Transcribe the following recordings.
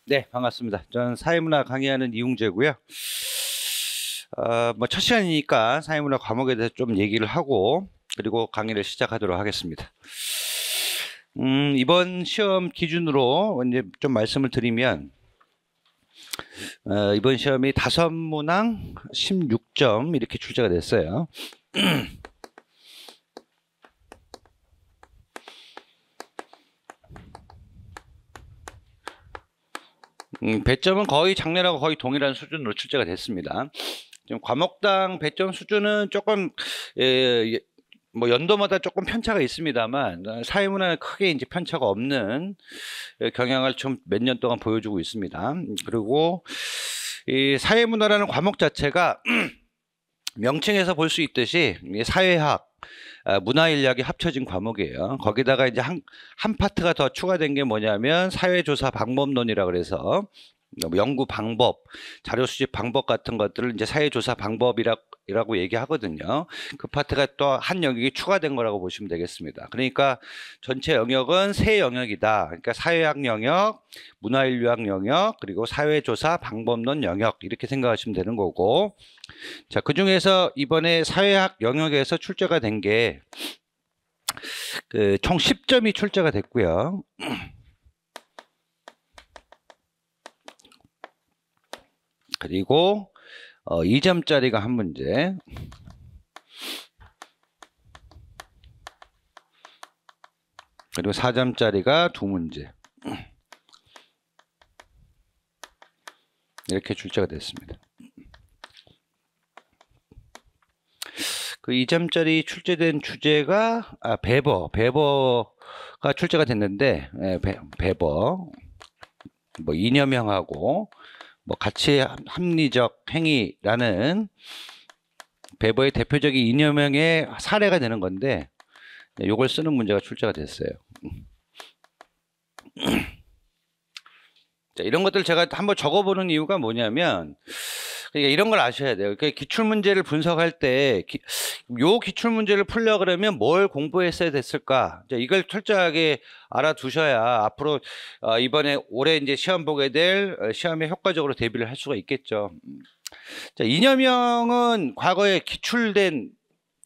네, 반갑습니다. 저는 사회문화 강의하는 이웅재고요. 첫 시간이니까 사회문화 과목에 대해서 좀 얘기를 하고 그리고 강의를 시작하도록 하겠습니다. 이번 시험 기준으로 이제 좀 말씀을 드리면 이번 시험이 5문항 16점 이렇게 출제가 됐어요. 배점은 거의 작년하고 거의 동일한 수준으로 출제가 됐습니다. 지금 과목당 배점 수준은 조금 뭐 연도마다 조금 편차가 있습니다만 사회문화는 크게 이제 편차가 없는 경향을 좀 몇 년 동안 보여주고 있습니다. 그리고 이 사회문화라는 과목 자체가 명칭에서 볼 수 있듯이 사회학, 문화인력이 합쳐진 과목이에요. 거기다가 이제 한 파트가 더 추가된 게 뭐냐면 사회조사 방법론이라고 그래서 연구 방법, 자료 수집 방법 같은 것들을 이제 사회조사 방법이라고 얘기하거든요. 그 파트가 또 한 영역이 추가된 거라고 보시면 되겠습니다. 그러니까 전체 영역은 세 영역이다. 그러니까 사회학 영역, 문화인류학 영역, 그리고 사회조사 방법론 영역 이렇게 생각하시면 되는 거고, 자, 그 중에서 이번에 사회학 영역에서 출제가 된 게 총 10점이 출제가 됐고요. 그리고 2점짜리가 한 문제, 그리고 4점짜리가 2문제 이렇게 출제가 됐습니다. 그 2점짜리 출제된 주제가 배버가 출제가 됐는데, 배버 뭐 이념형하고 뭐 가치 합리적 행위라는 배버의 대표적인 이념형의 사례가 되는 건데, 이걸 쓰는 문제가 출제가 됐어요. 자, 이런 것들 제가 한번 적어보는 이유가 뭐냐면, 그러니까 이런 걸 아셔야 돼요. 그러니까 기출문제를 분석할 때, 요 기출문제를 풀려 그러면 뭘 공부했어야 됐을까? 이걸 철저하게 알아두셔야 앞으로 이번에 올해 이제 시험 보게 될 시험에 효과적으로 대비를 할 수가 있겠죠. 자, 이념형은 과거에 기출된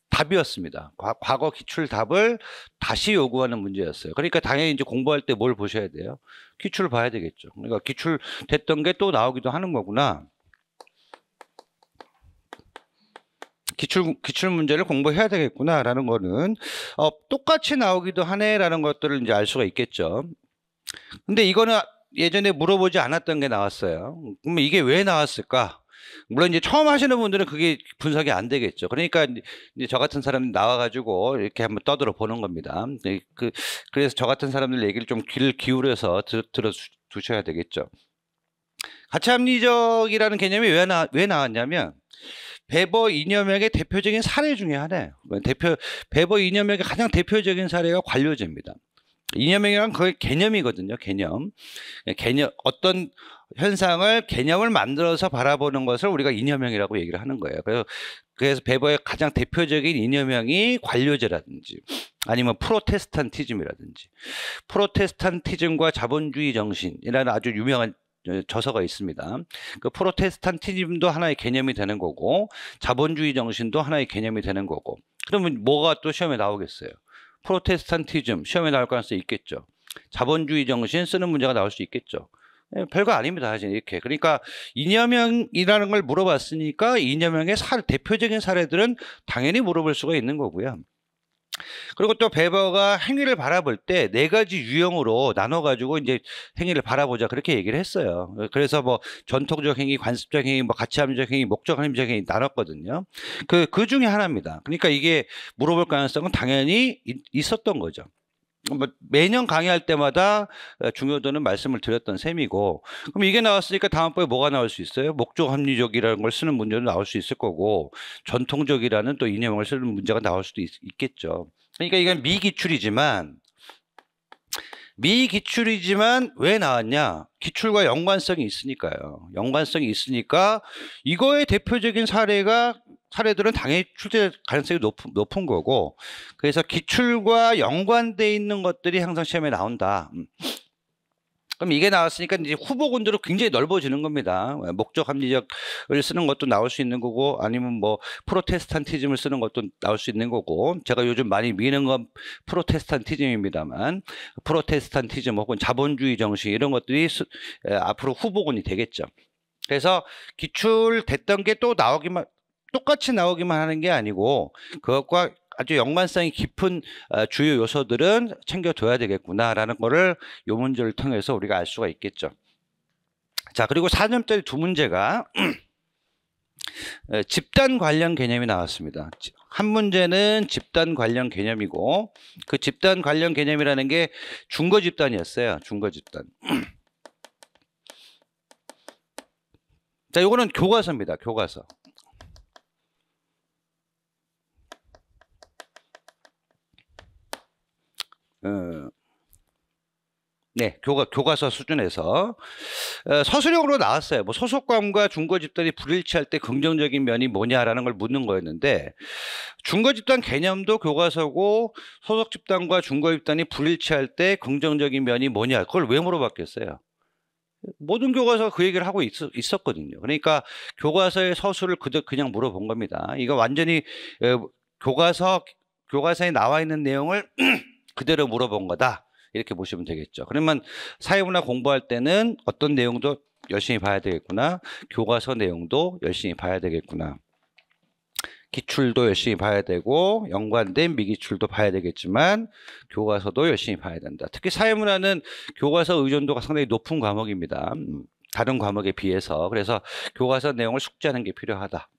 답이었습니다. 과거 기출 답을 다시 요구하는 문제였어요. 그러니까 당연히 이제 공부할 때 뭘 보셔야 돼요? 기출을 봐야 되겠죠. 그러니까 기출 됐던 게 또 나오기도 하는 거구나. 기출 문제를 공부해야 되겠구나라는 거는 똑같이 나오기도 하네라는 것들을 이제 알 수가 있겠죠. 근데 이거는 예전에 물어보지 않았던 게 나왔어요. 그러면 이게 왜 나왔을까? 물론 이제 처음 하시는 분들은 그게 분석이 안 되겠죠. 그러니까 이제 저 같은 사람이 나와가지고 이렇게 한번 떠들어 보는 겁니다. 그래서 저 같은 사람들 얘기를 좀 귀를 기울여서 들어두셔야 되겠죠. 가치합리적이라는 개념이 왜 나왔냐면, 배버 이념형의 대표적인 사례 중에 하나예요. 배버 이념형의 가장 대표적인 사례가 관료제입니다. 이념형이란 거의 개념이거든요. 개념, 어떤 현상을 개념을 만들어서 바라보는 것을 우리가 이념형이라고 얘기를 하는 거예요. 그래서 배버의 가장 대표적인 이념형이 관료제라든지 아니면 프로테스탄티즘이라든지, 프로테스탄티즘과 자본주의 정신이라는 아주 유명한 저서가 있습니다. 그 프로테스탄티즘도 하나의 개념이 되는 거고, 자본주의 정신도 하나의 개념이 되는 거고. 그러면 뭐가 또 시험에 나오겠어요? 프로테스탄티즘 시험에 나올 가능성이 있겠죠. 자본주의 정신 쓰는 문제가 나올 수 있겠죠. 별거 아닙니다. 사실 이렇게. 그러니까 이념형이라는 걸 물어봤으니까 이념형의 대표적인 사례들은 당연히 물어볼 수가 있는 거고요. 그리고 또 배버가 행위를 바라볼 때 4가지 유형으로 나눠가지고 이제 행위를 바라보자 그렇게 얘기를 했어요. 그래서 뭐 전통적 행위, 관습적 행위, 뭐 가치합리적 행위, 목적합리적 행위 나눴거든요. 그 중에 하나입니다. 그러니까 이게 물어볼 가능성은 당연히 있었던 거죠. 뭐 매년 강의할 때마다 중요도는 말씀을 드렸던 셈이고, 그럼 이게 나왔으니까 다음번에 뭐가 나올 수 있어요? 목적합리적이라는 걸 쓰는 문제도 나올 수 있을 거고, 전통적이라는 또 이념을 쓰는 문제가 나올 수도 있겠죠. 그러니까 이건 미기출이지만 왜 나왔냐? 기출과 연관성이 있으니까요. 연관성이 있으니까 이거의 대표적인 사례들은 당연히 출제 가능성이 높은 거고, 그래서 기출과 연관돼 있는 것들이 항상 시험에 나온다. 그럼 이게 나왔으니까 이제 후보군들은 굉장히 넓어지는 겁니다. 목적 합리적을 쓰는 것도 나올 수 있는 거고, 아니면 뭐 프로테스탄티즘을 쓰는 것도 나올 수 있는 거고, 제가 요즘 많이 미는 건 프로테스탄티즘입니다만, 프로테스탄티즘 혹은 자본주의 정신 이런 것들이 앞으로 후보군이 되겠죠. 그래서 기출됐던 게 또 나오기만, 똑같이 나오기만 하는 게 아니고, 그것과 아주 연관성이 깊은 주요 요소들은 챙겨둬야 되겠구나라는 거를 이 문제를 통해서 우리가 알 수가 있겠죠. 자, 그리고 4점짜리 두 문제가 집단 관련 개념이 나왔습니다. 한 문제는 집단 관련 개념이고, 그 집단 관련 개념이라는 게 중거 집단이었어요. 중거 집단. 자, 요거는 교과서입니다. 교과서. 네, 교과서 수준에서 서술형으로 나왔어요. 뭐 소속감과 중거 집단이 불일치할 때 긍정적인 면이 뭐냐라는 걸 묻는 거였는데, 중거 집단 개념도 교과서고 소속 집단과 중거 집단이 불일치할 때 긍정적인 면이 뭐냐, 그걸 왜 물어봤겠어요? 모든 교과서가 그 얘기를 하고 있었거든요. 그러니까 교과서의 서술을 그냥 물어본 겁니다. 이거 완전히 교과서에 나와 있는 내용을 그대로 물어본 거다, 이렇게 보시면 되겠죠. 그러면 사회문화 공부할 때는 어떤 내용도 열심히 봐야 되겠구나, 교과서 내용도 열심히 봐야 되겠구나, 기출도 열심히 봐야 되고 연관된 미기출도 봐야 되겠지만 교과서도 열심히 봐야 된다. 특히 사회문화는 교과서 의존도가 상당히 높은 과목입니다. 다른 과목에 비해서. 그래서 교과서 내용을 숙지하는 게 필요하다.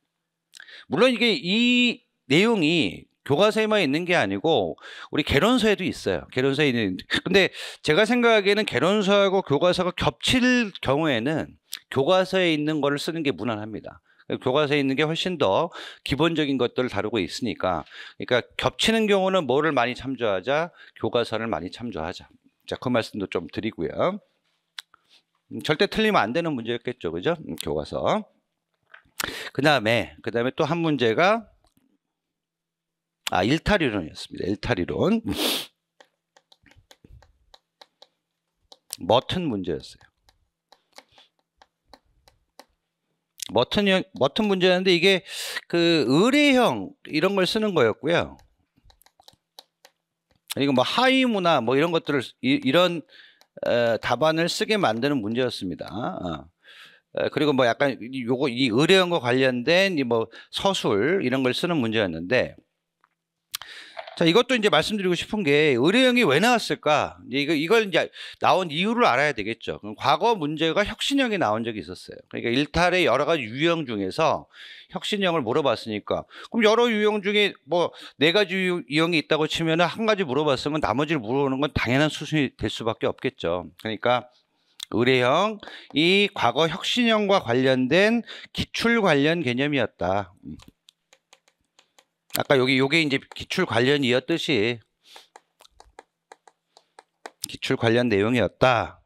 물론 이 내용이 교과서에만 있는 게 아니고 우리 개론서에도 있어요. 개론서에 있는. 근데 제가 생각하기에는 개론서하고 교과서가 겹칠 경우에는 교과서에 있는 거를 쓰는 게 무난합니다. 교과서에 있는 게 훨씬 더 기본적인 것들을 다루고 있으니까. 그러니까 겹치는 경우는 뭐를 많이 참조하자? 교과서를 많이 참조하자. 자, 그 말씀도 좀 드리고요. 절대 틀리면 안 되는 문제였겠죠, 그죠? 교과서. 그 다음에 또 한 문제가 일탈이론이었습니다. 일탈이론. 머튼 문제였어요. 머튼 문제였는데 이게 그 의례형 이런 걸 쓰는 거였고요. 그리고 뭐 하위문화 뭐 이런 것들을 이런 답안을 쓰게 만드는 문제였습니다. 그리고 뭐 약간 이 의례형과 관련된 이 뭐 서술 이런 걸 쓰는 문제였는데, 자, 이것도 이제 말씀드리고 싶은 게 의례형이 왜 나왔을까? 이걸 이제 나온 이유를 알아야 되겠죠. 그럼 과거 문제가 혁신형이 나온 적이 있었어요. 그러니까 일탈의 여러 가지 유형 중에서 혁신형을 물어봤으니까, 그럼 여러 유형 중에 뭐 4가지 유형이 있다고 치면은 한 가지 물어봤으면 나머지를 물어보는 건 당연한 수순이 될 수밖에 없겠죠. 그러니까 의례형이 과거 혁신형과 관련된 기출 관련 개념이었다. 아까 요게 이제 기출 관련이었듯이 기출 관련 내용이었다.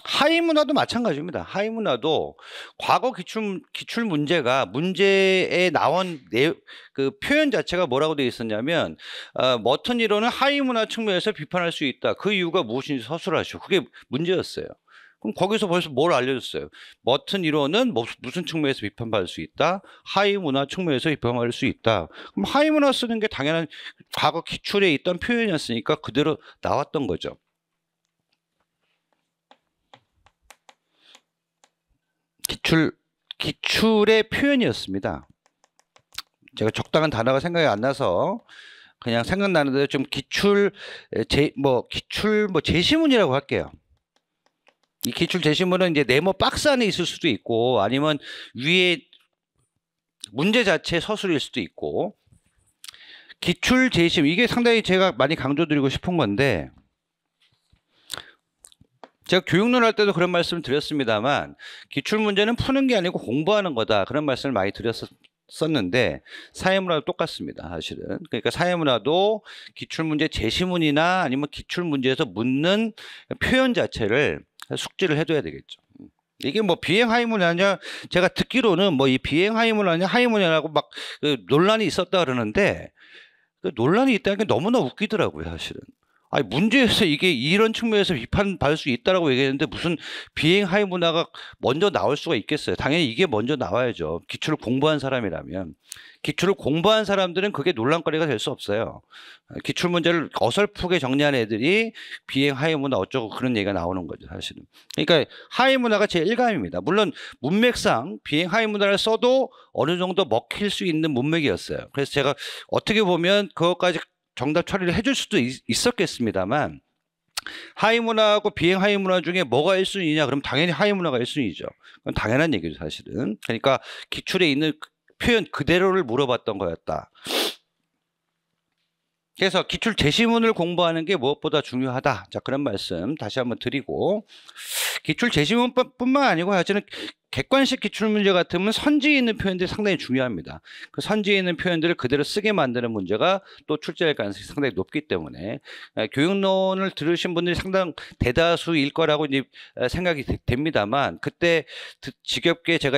하위문화도 마찬가지입니다. 하위문화도 과거 기출 문제가 문제에 나온 그 표현 자체가 뭐라고 되어 있었냐면 머튼 이론은 하위문화 측면에서 비판할 수 있다. 그 이유가 무엇인지 서술하시오. 그게 문제였어요. 그럼 거기서 벌써 뭘 알려줬어요? 머튼 이론은 무슨 측면에서 비판받을 수 있다? 하위문화 측면에서 비판받을 수 있다. 그럼 하위문화 쓰는 게 당연한 과거 기출에 있던 표현이었으니까 그대로 나왔던 거죠. 기출의 표현이었습니다. 제가 적당한 단어가 생각이 안 나서 그냥 생각나는 대로 좀 제시문이라고 할게요. 이 기출 제시문은 이제 네모 박스 안에 있을 수도 있고 아니면 위에 문제 자체 서술일 수도 있고, 기출 제시문 이게 상당히 제가 많이 강조드리고 싶은 건데, 제가 교육론 할 때도 그런 말씀을 드렸습니다만 기출 문제는 푸는 게 아니고 공부하는 거다, 그런 말씀을 많이 드렸었는데 사회문화도 똑같습니다. 사실은. 그러니까 사회문화도 기출문제 제시문이나 아니면 기출문제에서 묻는 표현 자체를 숙지를 해둬야 되겠죠. 이게 뭐 비행 하위문화냐, 제가 듣기로는 뭐 이 비행 하위문화냐 하위문화라고 막 논란이 있었다 그러는데, 그 논란이 있다는 게 너무나 웃기더라고요, 사실은. 아니, 문제에서 이게 이런 측면에서 비판받을 수 있다라고 얘기했는데 무슨 비행 하위 문화가 먼저 나올 수가 있겠어요? 당연히 이게 먼저 나와야죠. 기출을 공부한 사람이라면. 기출을 공부한 사람들은 그게 논란거리가 될 수 없어요. 기출 문제를 어설프게 정리한 애들이 비행 하위 문화 어쩌고 그런 얘기가 나오는 거죠, 사실은. 그러니까 하위 문화가 제 1감입니다. 물론 문맥상 비행 하위 문화를 써도 어느 정도 먹힐 수 있는 문맥이었어요. 그래서 제가 어떻게 보면 그것까지 정답 처리를 해줄 수도 있었겠습니다만, 하위 문화하고 비행 하위 문화 중에 뭐가 1순위냐? 그럼 당연히 하위 문화가 1순위죠. 그건 당연한 얘기죠, 사실은. 그러니까 기출에 있는 표현 그대로를 물어봤던 거였다. 그래서 기출 제시문을 공부하는 게 무엇보다 중요하다. 자, 그런 말씀 다시 한번 드리고, 기출 제시문뿐만 아니고 사실은 객관식 기출 문제 같으면 선지에 있는 표현들이 상당히 중요합니다. 그 선지에 있는 표현들을 그대로 쓰게 만드는 문제가 또 출제할 가능성이 상당히 높기 때문에 교육론을 들으신 분들이 상당 대다수일 거라고 이제 생각이 됩니다만, 그때 지겹게 제가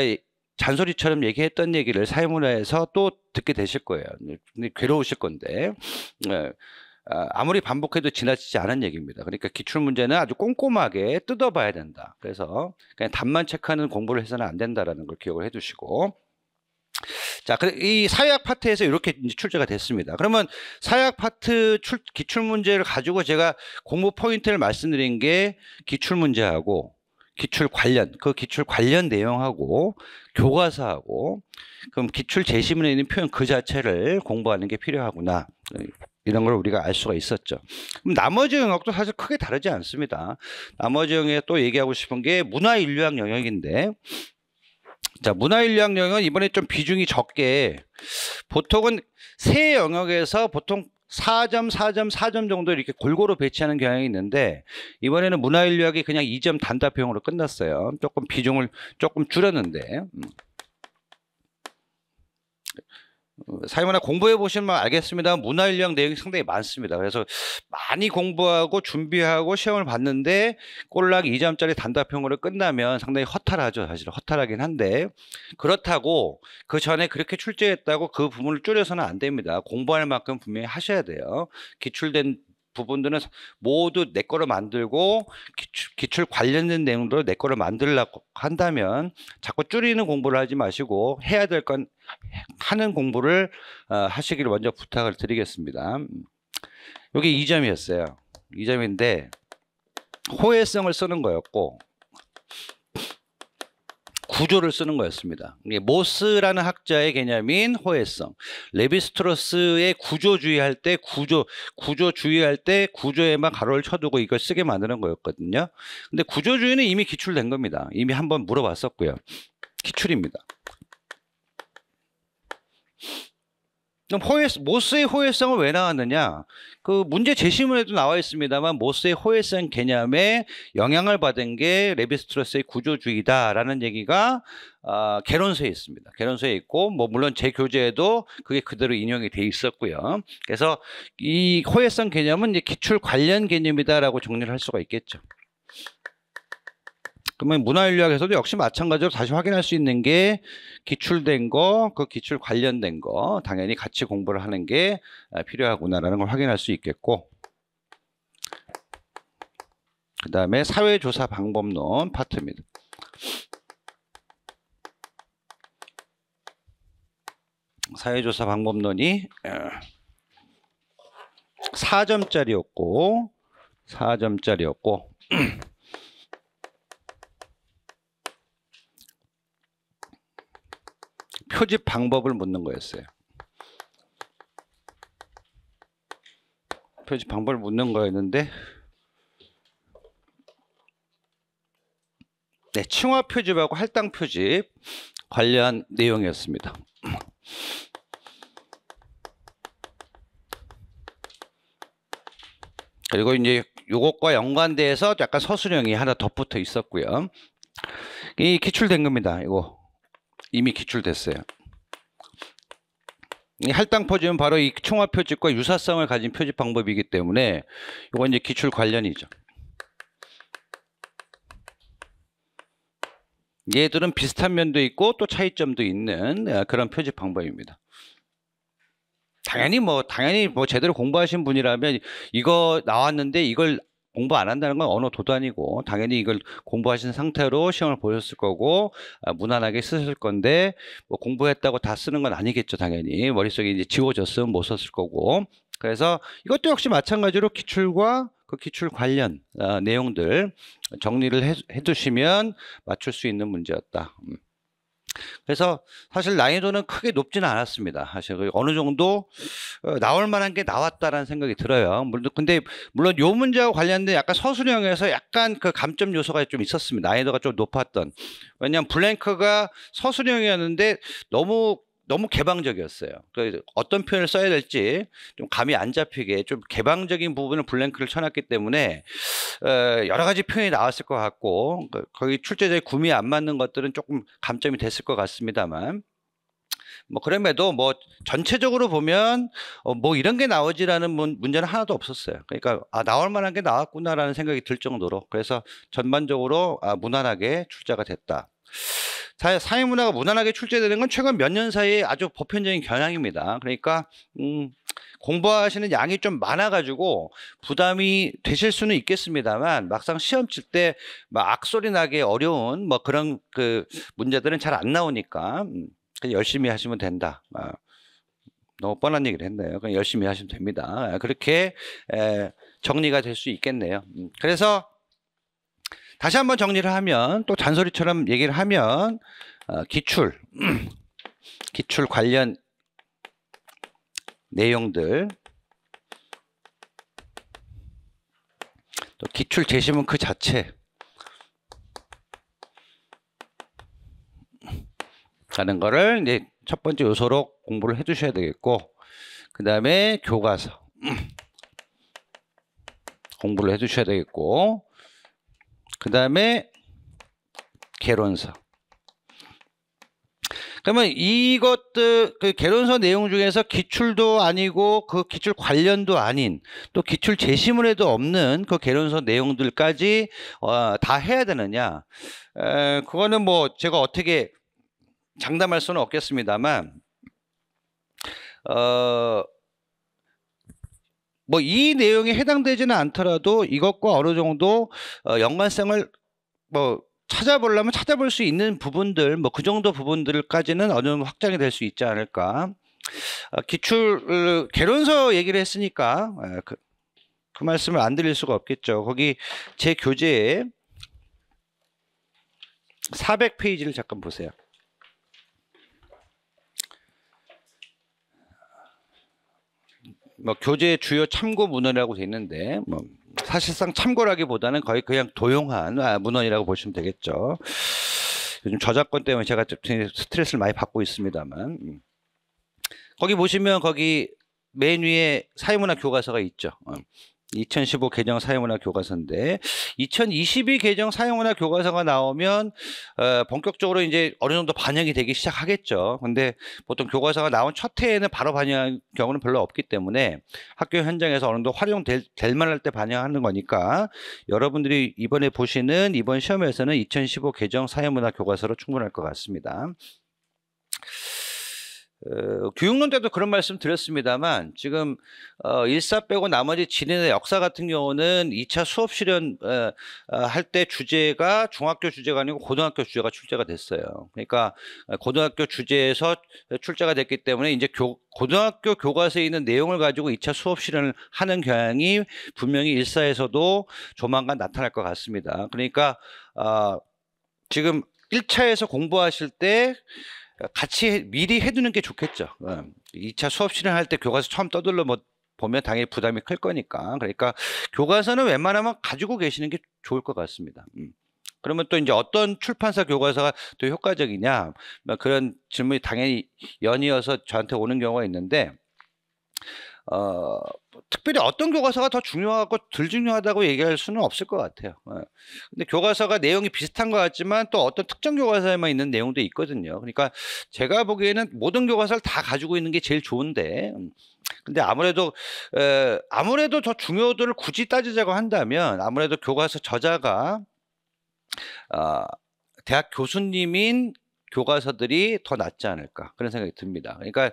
잔소리처럼 얘기했던 얘기를 사회문화에서 또 듣게 되실 거예요. 근데 괴로우실 건데, 아무리 반복해도 지나치지 않은 얘기입니다. 그러니까 기출문제는 아주 꼼꼼하게 뜯어봐야 된다. 그래서 그냥 답만 체크하는 공부를 해서는 안 된다라는 걸 기억을 해두시고. 자, 이 사회학 파트에서 이렇게 출제가 됐습니다. 그러면 사회학 파트 기출문제를 가지고 제가 공부 포인트를 말씀드린 게 기출문제하고 기출 관련 내용하고 교과서하고, 그럼 기출 제시문에 있는 표현 그 자체를 공부하는 게 필요하구나. 이런 걸 우리가 알 수가 있었죠. 그럼 나머지 영역도 사실 크게 다르지 않습니다. 나머지 영역에 또 얘기하고 싶은 게 문화인류학 영역인데, 자, 문화인류학 영역은 이번에 좀 비중이 적게, 보통은 세 영역에서 보통 4점, 4점, 4점 정도 이렇게 골고루 배치하는 경향이 있는데, 이번에는 문화인류학이 그냥 2점 단답형으로 끝났어요. 조금 비중을 조금 줄였는데, 사회문화 공부해 보시면 알겠습니다. 문화인류학 내용이 상당히 많습니다. 그래서 많이 공부하고 준비하고 시험을 봤는데 꼴랑 2점짜리 단답형으로 끝나면 상당히 허탈하죠. 사실 허탈하긴 한데, 그렇다고 그 전에 그렇게 출제했다고 그 부분을 줄여서는 안 됩니다. 공부할 만큼 분명히 하셔야 돼요. 기출된 부분들은 모두 내 거로 만들고 기출 관련된 내용도 내 거로 만들려고 한다면 자꾸 줄이는 공부를 하지 마시고 해야 될 건 하는 공부를 하시기를 먼저 부탁을 드리겠습니다. 여기 2점이었어요. 2점인데 호혜성을 쓰는 거였고 구조를 쓰는 거였습니다. 모스라는 학자의 개념인 호혜성, 레비스트로스의 구조주의할 때 구조주의할 때 구조에만 가로를 쳐두고 이걸 쓰게 만드는 거였거든요. 근데 구조주의는 이미 기출된 겁니다. 이미 한번 물어봤었고요. 기출입니다. 그럼 모스의 호혜성은 왜 나왔느냐? 그 문제 제시문에도 나와 있습니다만 모스의 호혜성 개념에 영향을 받은 게 레비스트로스의 구조주의다라는 얘기가 개론서에 있습니다. 개론서에 있고, 뭐 물론 제 교재에도 그게 그대로 인용이 돼 있었고요. 그래서 이 호혜성 개념은 이제 기출 관련 개념이다라고 정리를 할 수가 있겠죠. 그러면 문화인류학에서도 역시 마찬가지로 다시 확인할 수 있는 게 기출된 거, 그 기출 관련된 거 당연히 같이 공부를 하는 게 필요하구나라는 걸 확인할 수 있겠고, 그 다음에 사회조사 방법론 파트입니다. 사회조사 방법론이 4점짜리였고 표집 방법을 묻는 거였어요. 표집 방법을 묻는 거였는데, 네, 칭화 표집하고 할당 표집 관련 내용이었습니다. 그리고 이제 요것과 연관돼서 약간 서술형이 하나 덧붙어 있었고요. 이 기출된 겁니다. 이거 이미 기출됐어요. 이 할당 표집은 바로 이 총화 표집과 유사성을 가진 표집 방법이기 때문에 이건 이제 기출 관련이죠. 얘들은 비슷한 면도 있고 또 차이점도 있는 그런 표집 방법입니다. 당연히 뭐 제대로 공부하신 분이라면 이거 나왔는데 이걸 공부 안 한다는 건 언어 도단이고, 당연히 이걸 공부하신 상태로 시험을 보셨을 거고, 무난하게 쓰실 건데, 뭐 공부했다고 다 쓰는 건 아니겠죠. 당연히 머릿속에 이제 지워졌으면 못 썼을 거고. 그래서 이것도 역시 마찬가지로 기출과 그 기출 관련 내용들 정리를 해두시면 맞출 수 있는 문제였다. 그래서 사실 난이도는 크게 높지는 않았습니다. 사실 어느 정도 나올 만한 게 나왔다라는 생각이 들어요. 물론 요 문제와 관련된 약간 서술형에서 약간 그 감점 요소가 좀 있었습니다. 난이도가 좀 높았던. 왜냐하면 블랭크가 서술형이었는데 너무 개방적이었어요. 어떤 표현을 써야 될지 좀 감이 안 잡히게 좀 개방적인 부분을 블랭크를 쳐놨기 때문에 여러 가지 표현이 나왔을 것 같고, 거기 출제자의 구미에 안 맞는 것들은 조금 감점이 됐을 것 같습니다만, 뭐 그럼에도 뭐 전체적으로 보면 뭐 이런 게 나오지라는 문제는 하나도 없었어요. 그러니까 나올 만한 게 나왔구나라는 생각이 들 정도로, 그래서 전반적으로 무난하게 출제가 됐다. 사회문화가 무난하게 출제되는 건 최근 몇 년 사이에 아주 보편적인 경향입니다. 그러니까 공부하시는 양이 좀 많아가지고 부담이 되실 수는 있겠습니다만, 막상 시험 칠 때 막 악소리 나게 어려운 뭐 그런 그 문제들은 잘 안 나오니까 그냥 열심히 하시면 된다. 너무 뻔한 얘기를 했네요. 그냥 열심히 하시면 됩니다. 그렇게 정리가 될 수 있겠네요. 그래서 다시 한번 정리를 하면, 또 잔소리처럼 얘기를 하면, 기출 관련 내용들, 또 기출 제시문 그 자체 라는 거를 이제 첫 번째 요소로 공부를 해 두셔야 되겠고, 그 다음에 교과서 공부를 해 두셔야 되겠고, 그 다음에 개론서. 그러면 이것들, 그 개론서 내용 중에서 기출도 아니고 그 기출 관련도 아닌, 또 기출 제시문에도 없는 그 개론서 내용들까지 다 해야 되느냐? 그거는 뭐 제가 어떻게 장담할 수는 없겠습니다만, 뭐 이 내용에 해당되지는 않더라도 이것과 어느 정도 연관성을 뭐 찾아보려면 찾아볼 수 있는 부분들, 뭐 그 정도 부분들까지는 어느 정도 확장이 될 수 있지 않을까. 기출 개론서 얘기를 했으니까 그 말씀을 안 드릴 수가 없겠죠. 거기 제 교재에 400페이지를 잠깐 보세요. 뭐 교재 주요 참고 문헌이라고 돼 있는데, 뭐 사실상 참고라기보다는 거의 그냥 도용한 문헌이라고 보시면 되겠죠. 요즘 저작권 때문에 제가 좀 스트레스를 많이 받고 있습니다만, 거기 보시면 거기 맨 위에 사회문화 교과서가 있죠. 2015 개정 사회문화 교과서인데, 2022 개정 사회문화 교과서가 나오면 본격적으로 이제 어느 정도 반영이 되기 시작하겠죠. 근데 보통 교과서가 나온 첫 해에는 바로 반영할 경우는 별로 없기 때문에 학교 현장에서 어느 정도 활용될 만할 때 반영하는 거니까, 여러분들이 이번에 보시는 이번 시험에서는 2015 개정 사회문화 교과서로 충분할 것 같습니다. 교육론 때도 그런 말씀 드렸습니다만, 지금 일사 빼고 나머지 진인의 역사 같은 경우는 2차 수업 실현 할 때 주제가 중학교 주제가 아니고 고등학교 주제가 출제가 됐어요. 그러니까 고등학교 주제에서 출제가 됐기 때문에 이제 고등학교 교과서에 있는 내용을 가지고 2차 수업 실현을 하는 경향이 분명히 일사에서도 조만간 나타날 것 같습니다. 그러니까 지금 1차에서 공부하실 때 같이 미리 해두는 게 좋겠죠. 2차 수업 실현할 때 교과서 처음 떠들러 보면 당연히 부담이 클 거니까. 그러니까 교과서는 웬만하면 가지고 계시는 게 좋을 것 같습니다. 그러면 또 이제 어떤 출판사 교과서가 더 효과적이냐, 그런 질문이 당연히 연이어서 저한테 오는 경우가 있는데, 특별히 어떤 교과서가 더 중요하고 덜 중요하다고 얘기할 수는 없을 것 같아요. 근데 교과서가 내용이 비슷한 것 같지만 또 어떤 특정 교과서에만 있는 내용도 있거든요. 그러니까 제가 보기에는 모든 교과서를 다 가지고 있는 게 제일 좋은데, 근데 아무래도 더 중요도를 굳이 따지자고 한다면, 아무래도 교과서 저자가 대학 교수님인 교과서들이 더 낫지 않을까 그런 생각이 듭니다. 그러니까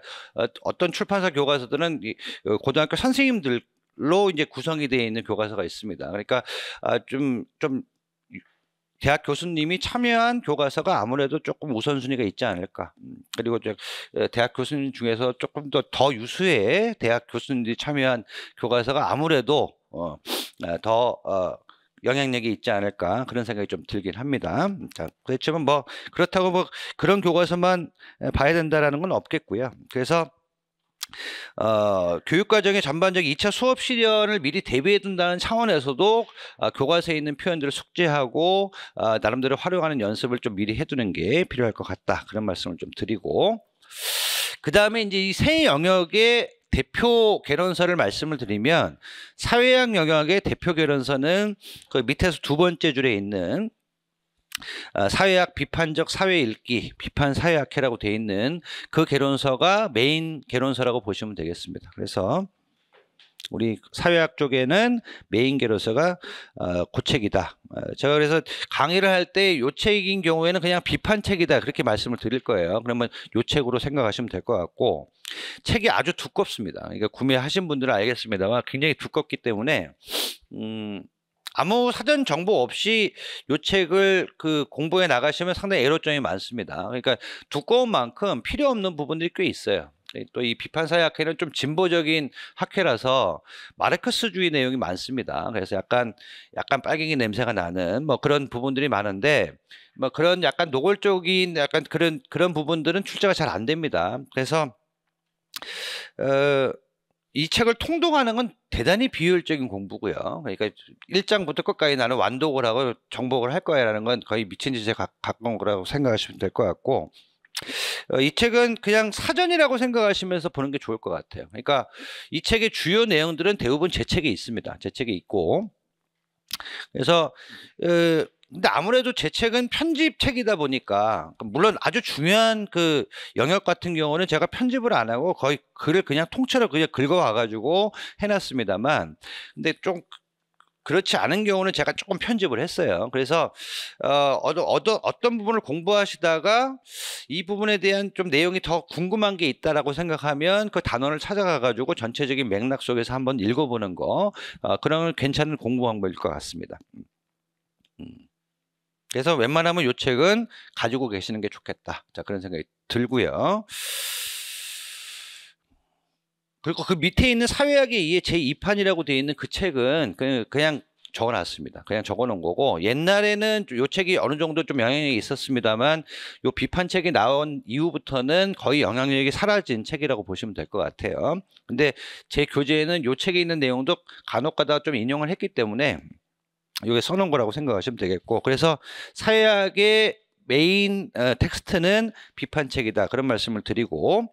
어떤 출판사 교과서들은 고등학교 선생님들로 이제 구성이 되어 있는 교과서가 있습니다. 그러니까 좀 대학 교수님이 참여한 교과서가 아무래도 조금 우선순위가 있지 않을까. 그리고 대학 교수님 중에서 조금 더 유수의 대학 교수님들이 참여한 교과서가 아무래도 더 영향력이 있지 않을까 그런 생각이 좀 들긴 합니다. 자, 그렇지만 뭐 그렇다고 뭐 그런 교과서만 봐야 된다라는 건 없겠고요. 그래서 교육과정의 전반적 2차 수업 시련을 미리 대비해 둔다는 차원에서도 교과서에 있는 표현들을 숙지하고 나름대로 활용하는 연습을 좀 미리 해두는 게 필요할 것 같다. 그런 말씀을 좀 드리고, 그 다음에 이제 이 세 영역의 대표 개론서를 말씀을 드리면, 사회학 영역의 대표 개론서는 그 밑에서 두 번째 줄에 있는 사회학 비판적 사회 읽기 비판 사회학회라고 되어 있는 그 개론서가 메인 개론서라고 보시면 되겠습니다. 그래서 우리 사회학 쪽에는 메인 개론서가 그 책이다. 제가 그래서 강의를 할 때 요 책인 경우에는 그냥 비판책이다 그렇게 말씀을 드릴 거예요. 그러면 요 책으로 생각하시면 될 것 같고, 책이 아주 두껍습니다. 그러니까 구매하신 분들은 알겠습니다만 굉장히 두껍기 때문에 아무 사전 정보 없이 요 책을 공부해 나가시면 상당히 애로점이 많습니다. 그러니까 두꺼운 만큼 필요 없는 부분들이 꽤 있어요. 또 이 비판사회학회는 좀 진보적인 학회라서 마르크스주의 내용이 많습니다. 그래서 약간 빨갱이 냄새가 나는 뭐 그런 부분들이 많은데, 뭐 그런 약간 노골적인 약간 그런 부분들은 출제가 잘 안 됩니다. 그래서 이 책을 통독하는 건 대단히 비효율적인 공부고요. 그러니까 1장부터 끝까지 나는 완독을 하고 정복을 할 거야라는 건 거의 미친 짓에 가까운 거라고 생각하시면 될 것 같고, 이 책은 그냥 사전이라고 생각하시면서 보는 게 좋을 것 같아요. 그러니까 이 책의 주요 내용들은 대부분 제 책에 있습니다. 제 책에 있고, 그래서 근데 아무래도 제 책은 편집책이다 보니까, 물론 아주 중요한 그 영역 같은 경우는 제가 편집을 안 하고 거의 글을 그냥 통째로 그냥 긁어와가지고 해놨습니다만, 근데 좀 그렇지 않은 경우는 제가 조금 편집을 했어요. 그래서 어떤 부분을 공부하시다가 이 부분에 대한 좀 내용이 더 궁금한 게 있다라고 생각하면 그 단원을 찾아가가지고 전체적인 맥락 속에서 한번 읽어보는 거, 그런 괜찮은 공부 방법일 것 같습니다. 그래서 웬만하면 이 책은 가지고 계시는 게 좋겠다. 자, 그런 생각이 들고요. 그리고 그 밑에 있는 사회학에 의해 제2판이라고 되어 있는 그 책은 그냥 적어놨습니다. 그냥 적어놓은 거고, 옛날에는 이 책이 어느 정도 좀 영향력이 있었습니다만 이 비판책이 나온 이후부터는 거의 영향력이 사라진 책이라고 보시면 될 것 같아요. 근데 제 교재에는 이 책에 있는 내용도 간혹가다 좀 인용을 했기 때문에 이게 써놓은 거라고 생각하시면 되겠고, 그래서 사회학의 메인 텍스트는 비판책이다 그런 말씀을 드리고,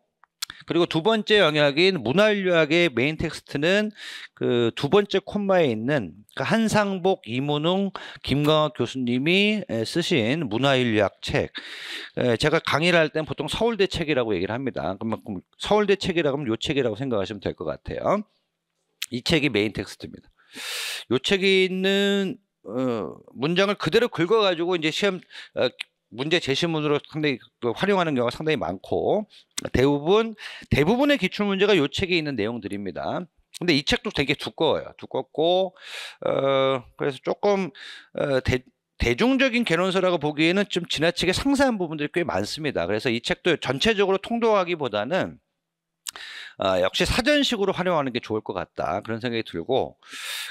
그리고 두 번째 영역인 문화인류학의 메인 텍스트는 그 두 번째 콤마에 있는 한상복, 이문웅, 김광학 교수님이 쓰신 문화인류학 책. 제가 강의를 할 땐 보통 서울대 책이라고 얘기를 합니다. 그만큼 서울대 책이라고 하면 이 책이라고 생각하시면 될 것 같아요. 이 책이 메인 텍스트입니다. 이 책에 있는 문장을 그대로 긁어가지고 이제 시험 문제 제시문으로 상당히 활용하는 경우가 상당히 많고, 대부분의 기출 문제가 이 책에 있는 내용들입니다. 근데 이 책도 되게 두꺼워요. 두껍고 그래서 조금 대중적인 개론서라고 보기에는 좀 지나치게 상세한 부분들이 꽤 많습니다. 그래서 이 책도 전체적으로 통독하기보다는 역시 사전식으로 활용하는 게 좋을 것 같다 그런 생각이 들고,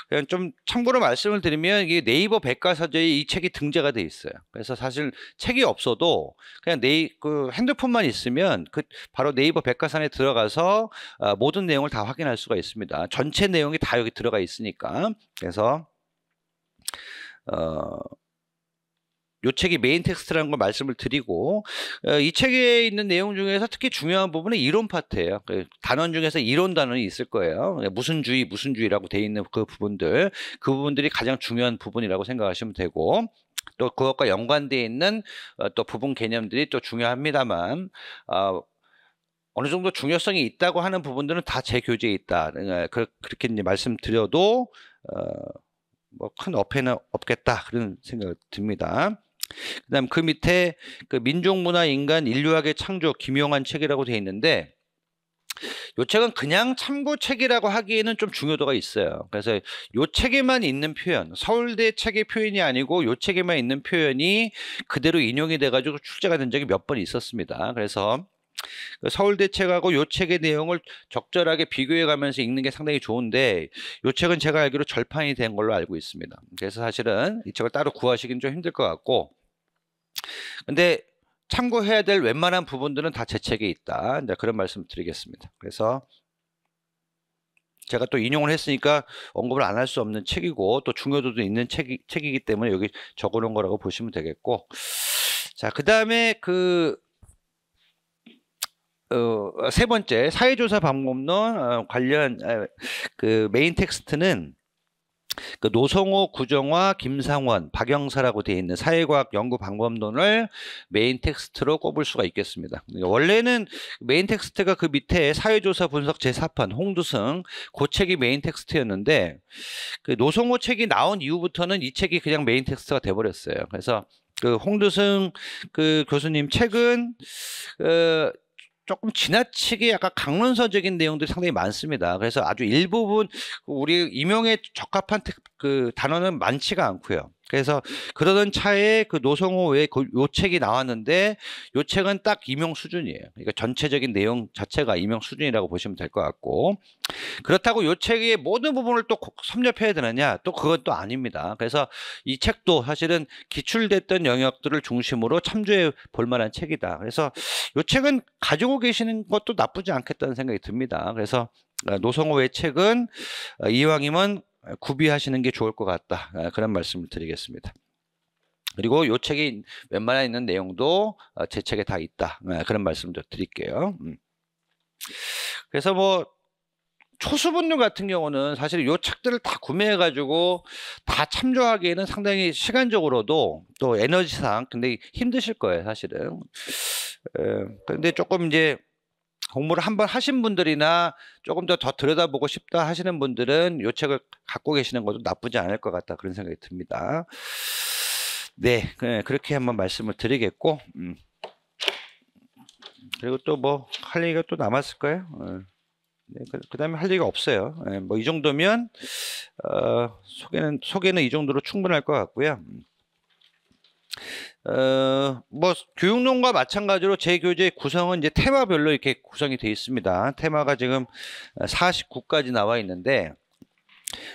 그냥 좀 참고로 말씀을 드리면 이게 네이버 백과사전에 이 책이 등재가 돼 있어요. 그래서 사실 책이 없어도 그냥 그 핸드폰만 있으면 바로 네이버 백과사전에 들어가서 모든 내용을 다 확인할 수가 있습니다. 전체 내용이 다 여기 들어가 있으니까. 그래서 요 책이 메인 텍스트라는 걸 말씀을 드리고, 이 책에 있는 내용 중에서 특히 중요한 부분은 이론 파트예요. 단원 중에서 이론 단원이 있을 거예요. 무슨 주의라고 돼 있는 그 부분들이 가장 중요한 부분이라고 생각하시면 되고, 또 그것과 연관되어 있는 또 부분 개념들이 또 중요합니다만, 어느 정도 중요성이 있다고 하는 부분들은 다 제 교재에 있다. 그렇게 이제 말씀드려도 뭐 큰 어폐는 없겠다 그런 생각이 듭니다. 그다음 그 밑에 그 민족문화 인간 인류학의 창조 김용환 책이라고 돼 있는데 요 책은 그냥 참고책이라고 하기에는 좀 중요도가 있어요. 그래서 요 책에만 있는 표현, 서울대 책의 표현이 아니고 요 책에만 있는 표현이 그대로 인용이 돼가지고 출제가 된 적이 몇 번 있었습니다. 그래서 서울대 책하고 요 책의 내용을 적절하게 비교해 가면서 읽는 게 상당히 좋은데 요 책은 제가 알기로 절판이 된 걸로 알고 있습니다. 그래서 사실은 이 책을 따로 구하시긴 좀 힘들 것 같고, 근데 참고해야 될 웬만한 부분들은 다 제 책에 있다. 이제 그런 말씀 드리겠습니다. 그래서 제가 또 인용을 했으니까 언급을 안 할 수 없는 책이고 또 중요도도 있는 책이기 때문에 여기 적어놓은 거라고 보시면 되겠고, 자, 그 다음에 세 번째 사회조사 방법론 관련 그 메인 텍스트는 그 노성호, 구정화, 김상원, 박영사라고 되어 있는 사회과학 연구 방법론을 메인 텍스트로 꼽을 수가 있겠습니다. 원래는 메인 텍스트가 그 밑에 사회조사 분석 제4판 홍두승 그 책이 메인 텍스트였는데 그 노성호 책이 나온 이후부터는 이 책이 그냥 메인 텍스트가 돼버렸어요. 그래서 그 홍두승 그 교수님 책은 조금 지나치게 약간 강론서적인 내용들이 상당히 많습니다. 그래서 아주 일부분 우리 임용에 적합한 그 단어는 많지가 않고요. 그래서 그러던 차에 그 노성호 외에 요 책이 나왔는데 요 책은 딱 임용 수준이에요. 그러니까 전체적인 내용 자체가 임용 수준이라고 보시면 될 것 같고, 그렇다고 요 책의 모든 부분을 또 섭렵해야 되느냐? 또 그건 또 아닙니다. 그래서 이 책도 사실은 기출됐던 영역들을 중심으로 참조해 볼 만한 책이다. 그래서 요 책은 가지고 계시는 것도 나쁘지 않겠다는 생각이 듭니다. 그래서 노성호의 책은 이왕이면 구비하시는 게 좋을 것 같다. 그런 말씀을 드리겠습니다. 그리고 요 책이 웬만한 있는 내용도 제 책에 다 있다. 그런 말씀도 드릴게요. 그래서 뭐 초수분류 같은 경우는 사실 요 책들을 다 구매해가지고 다 참조하기에는 상당히 시간적으로도 또 에너지상 굉장히 힘드실 거예요, 사실은. 근데 조금 이제 공부를 한번 하신 분들이나 조금 더 들여다보고 싶다 하시는 분들은 이 책을 갖고 계시는 것도 나쁘지 않을 것 같다, 그런 생각이 듭니다. 네, 그렇게 한번 말씀을 드리겠고, 그리고 또 뭐 할 얘기가 또 남았을 거예요. 네, 그 다음에 할 얘기가 없어요. 뭐 이 정도면 소개는 이 정도로 충분할 것 같고요. 뭐 교육론과 마찬가지로 제 교재 구성은 이제 테마별로 이렇게 구성이 되어 있습니다. 테마가 지금 49까지 나와 있는데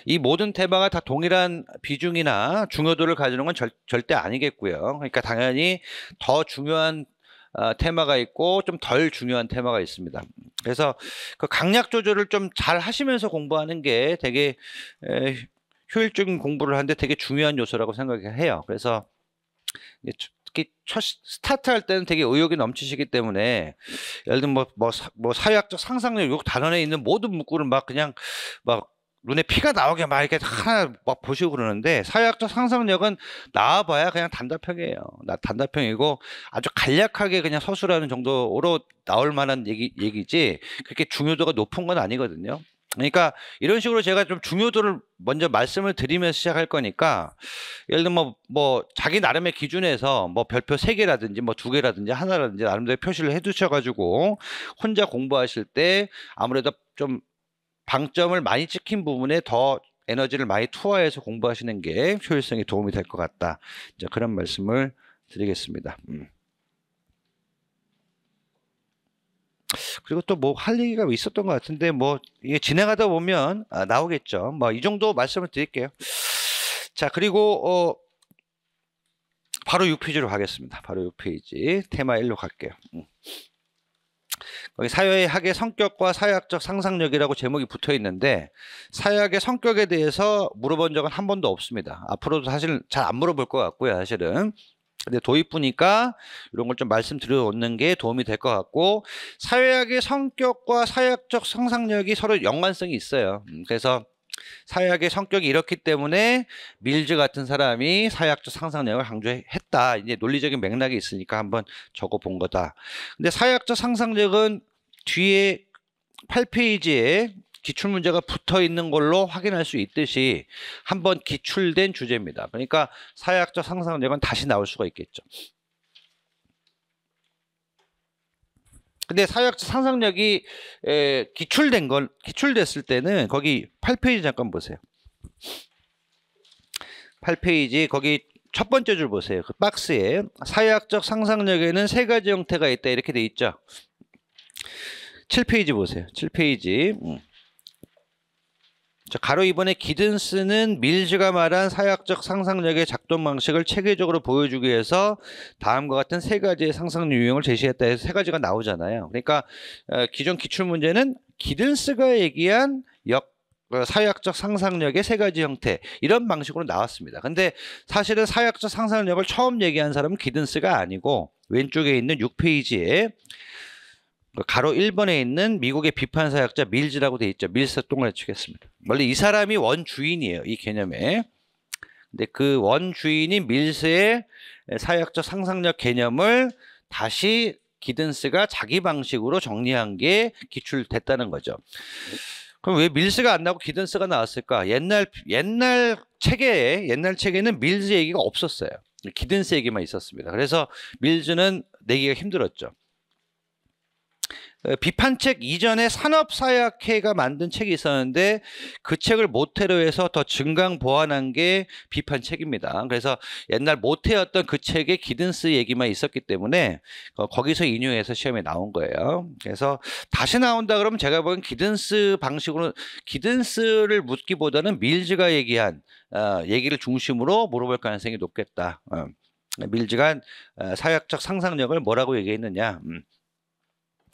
이 모든 테마가 다 동일한 비중이나 중요도를 가지는 건 절대 아니겠고요. 그러니까 당연히 더 중요한 테마가 있고 좀 덜 중요한 테마가 있습니다. 그래서 그 강약 조절을 좀 잘 하시면서 공부하는 게 되게 효율적인 공부를 하는데 되게 중요한 요소라고 생각해요. 그래서 특히 첫 스타트 할 때는 되게 의욕이 넘치시기 때문에 예를 들면 뭐 사회학적 상상력 요 단원에 있는 모든 문구를 막 그냥 막 눈에 피가 나오게 막 이렇게 하나 막 보시고 그러는데, 사회학적 상상력은 나와봐야 그냥 단답형이에요. 단답형이고 아주 간략하게 그냥 서술하는 정도로 나올 만한 얘기지 그렇게 중요도가 높은 건 아니거든요. 그러니까 이런 식으로 제가 좀 중요도를 먼저 말씀을 드리면서 시작할 거니까, 예를 들면 뭐 자기 나름의 기준에서 뭐 별표 3개라든지 뭐 2개라든지 하나라든지 나름대로 표시를 해 두셔가지고 혼자 공부하실 때 아무래도 좀 방점을 많이 찍힌 부분에 더 에너지를 많이 투하해서 공부하시는 게 효율성에 도움이 될 것 같다. 이제 그런 말씀을 드리겠습니다. 그리고 또 뭐 할 얘기가 있었던 것 같은데 뭐 이게 진행하다 보면 나오겠죠. 뭐 이 정도 말씀을 드릴게요. 자, 그리고 바로 6페이지로 가겠습니다. 바로 6페이지 테마 1로 갈게요. 거기 사회학의 성격과 사회학적 상상력이라고 제목이 붙어 있는데, 사회학의 성격에 대해서 물어본 적은 한 번도 없습니다. 앞으로도 사실 잘 안 물어볼 것 같고요, 사실은. 근데 도입부니까 이런 걸 좀 말씀드려 놓는 게 도움이 될 것 같고, 사회학의 성격과 사회학적 상상력이 서로 연관성이 있어요. 그래서 사회학의 성격이 이렇기 때문에 밀즈 같은 사람이 사회학적 상상력을 강조했다. 이제 논리적인 맥락이 있으니까 한번 적어 본 거다. 근데 사회학적 상상력은 뒤에 8페이지에 기출문제가 붙어 있는 걸로 확인할 수 있듯이 한번 기출된 주제입니다. 그러니까 사회학적 상상력은 다시 나올 수가 있겠죠. 근데 사회학적 상상력이 기출됐을 때는 거기 8페이지 잠깐 보세요. 8페이지 거기 첫 번째 줄 보세요. 그 박스에 사회학적 상상력에는 세 가지 형태가 있다 이렇게 돼 있죠. 7페이지 보세요. 7페이지. 자, 가로 2번에 기든스는 밀즈가 말한 사회학적 상상력의 작동 방식을 체계적으로 보여주기 위해서 다음과 같은 세 가지의 상상력 유형을 제시했다 해서 세 가지가 나오잖아요. 그러니까 기존 기출문제는 기든스가 얘기한 사회학적 상상력의 세 가지 형태 이런 방식으로 나왔습니다. 근데 사실은 사회학적 상상력을 처음 얘기한 사람은 기든스가 아니고 왼쪽에 있는 6페이지에 가로 1번에 있는 미국의 비판사역자 밀즈라고 돼 있죠. 밀스 동그라미 치겠습니다. 원래 이 사람이 원주인이에요. 이 개념에. 근데 그 원주인인 밀스의 사회학적 상상력 개념을 다시 기든스가 자기 방식으로 정리한 게 기출됐다는 거죠. 그럼 왜 밀스가 안 나오고 기든스가 나왔을까? 옛날 책에는 밀스 얘기가 없었어요. 기든스 얘기만 있었습니다. 그래서 밀즈는 내기가 힘들었죠. 비판책 이전에 산업사회학회가 만든 책이 있었는데 그 책을 모태로 해서 더 증강 보완한 게 비판책입니다. 그래서 옛날 모태였던 그 책에 기든스 얘기만 있었기 때문에 거기서 인용해서 시험에 나온 거예요. 그래서 다시 나온다 그러면 제가 보기엔 기든스 방식으로 기든스를 묻기보다는 밀즈가 얘기한 얘기를 중심으로 물어볼 가능성이 높겠다. 밀즈가 사회학적 상상력을 뭐라고 얘기했느냐.